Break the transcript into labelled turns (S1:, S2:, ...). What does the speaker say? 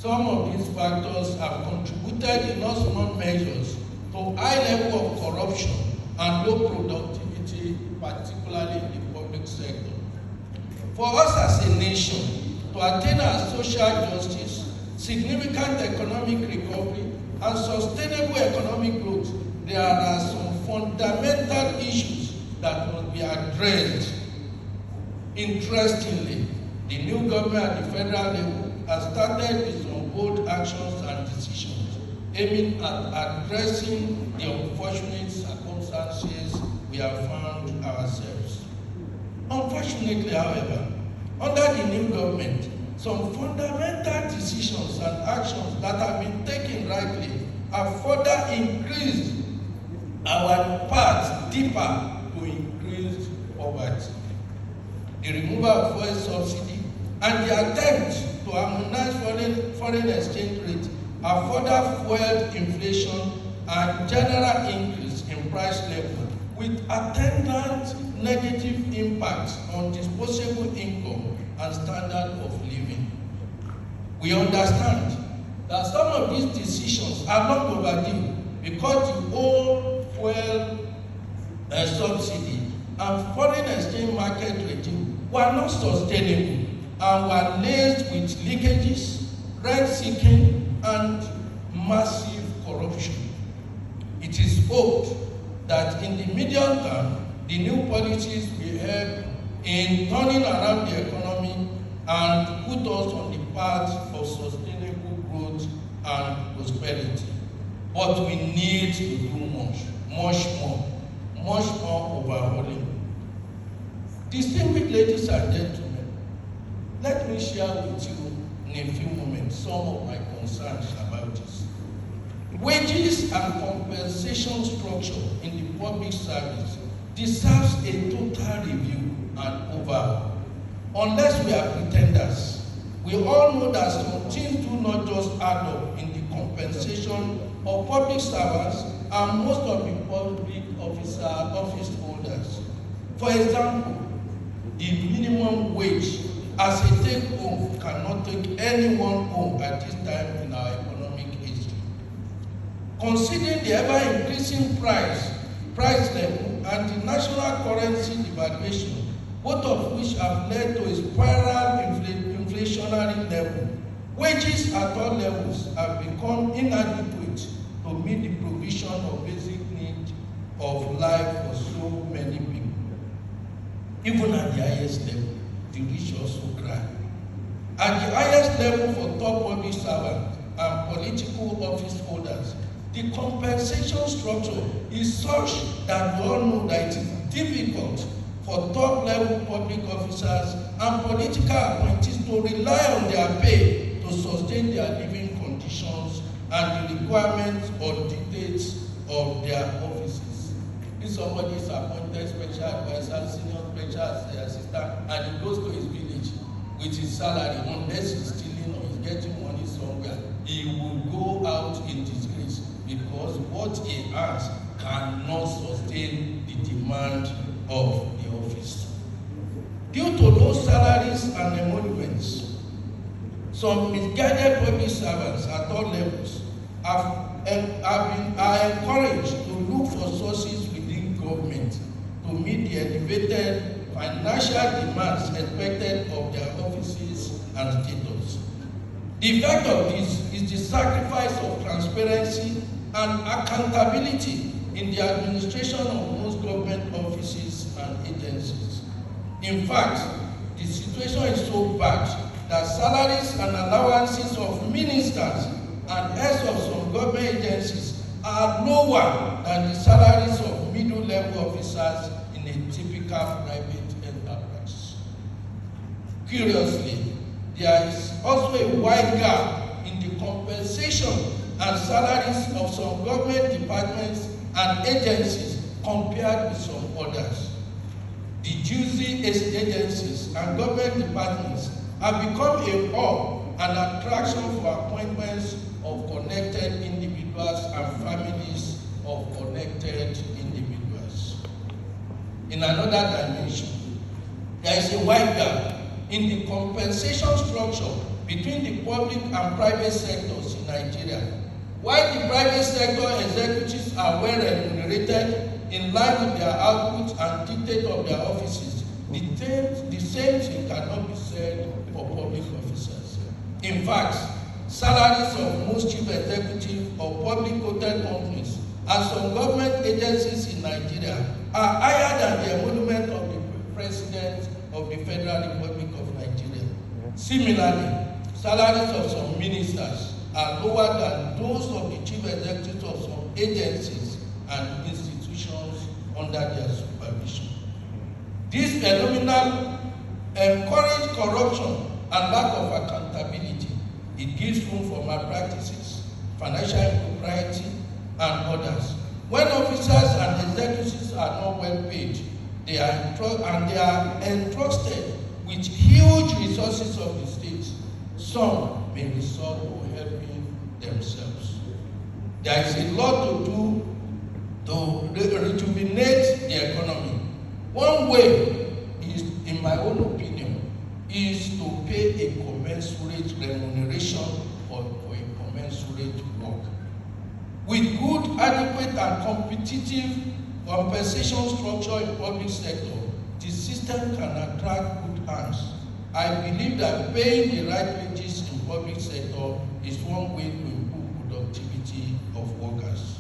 S1: Some of these factors have contributed in no small measures to high level of corruption and low productivity, particularly in the public sector. For us as a nation to attain our social justice, significant economic recovery, and sustainable economic growth, there are some fundamental issues that must be addressed. Interestingly, the new government at the federal level has started with some bold actions and decisions aiming at addressing the unfortunate circumstances we have found ourselves. Unfortunately, however, under the new government, some fundamental decisions and actions that have been taken rightly have further increased our path deeper to increased poverty. The removal of fuel subsidy and the attempt to harmonize foreign exchange rates have further fueled inflation and general increase in price level, with attendant negative impacts on disposable income and standard of living. We understand that some of these decisions are not overdue because the old fuel subsidy and foreign exchange market regime were not sustainable and were laced with leakages, rent-seeking, and massive corruption. It is hoped that in the medium term, the new policies will help in turning around the economy and put us on the path of sustainable growth and prosperity. But we need to do much more overhauling. Distinguished ladies and gentlemen, let me share with you in a few moments some of my concerns about this. Wages and compensation structure in the public service deserves a total review and overhaul. Unless we are pretenders, we all know that some things do not just add up in the compensation of public servants and most of the public office holders. For example, the minimum wage as a take-home cannot take anyone home at this time in our economic history. Considering the ever-increasing price level and the national currency devaluation, both of which have led to a spiral inflationary level, wages at all levels have become inadequate to meet the provision of basic needs of life for so many people. Even at the highest level, the rich also cry. At the highest level for top public servants and political office holders, the compensation structure is such that we all know that it is difficult for top-level public officers and political appointees to rely on their pay to sustain their living conditions and the requirements or dictates of their offices. If somebody is appointed special advisor, senior special assistant, and he goes to his village with his salary, unless he's stealing or he's getting money somewhere, he will go out in disgrace because what he has cannot sustain the demand of the office. Due to low salaries and emoluments, some misguided public servants at all levels are encouraged to look for sources within government to meet the elevated financial demands expected of their offices and status. The effect of this is the sacrifice of transparency and accountability in the administration of most government offices and agencies. In fact, the situation is so bad that salaries and allowances of ministers and heads of some government agencies are lower than the salaries of middle-level officers in a typical private enterprise. Curiously, there is also a wide gap in the compensation and salaries of some government departments and agencies compared with some others. The juicy agencies and government departments have become a hub and attraction for appointments of connected individuals and families of connected individuals. In another dimension, there is a wide gap in the compensation structure between the public and private sectors in Nigeria. While the private sector executives are well remunerated in line with their output and dictate of their offices, the same thing cannot be said for public officers. In fact, salaries of most chief executives of public hotel companies and some government agencies in Nigeria are higher than the emolument of the President of the Federal Republic of Nigeria. Similarly, salaries of some ministers are lower than those of the chief executives of some agencies and institutions under their supervision. This phenomenon encourages corruption and lack of accountability. It gives room for malpractices, financial impropriety, and others. When officers and executives are not well paid, they are entrusted with huge resources of the state. Some may resort to helping themselves. There is a lot to do to rejuvenate the economy. One way is, in my own opinion, is to pay a commensurate remuneration for a commensurate work. With good, adequate, and competitive compensation structure in public sector, the system can attract good hands. I believe that paying the right wages in public sector is one way to improve productivity of workers.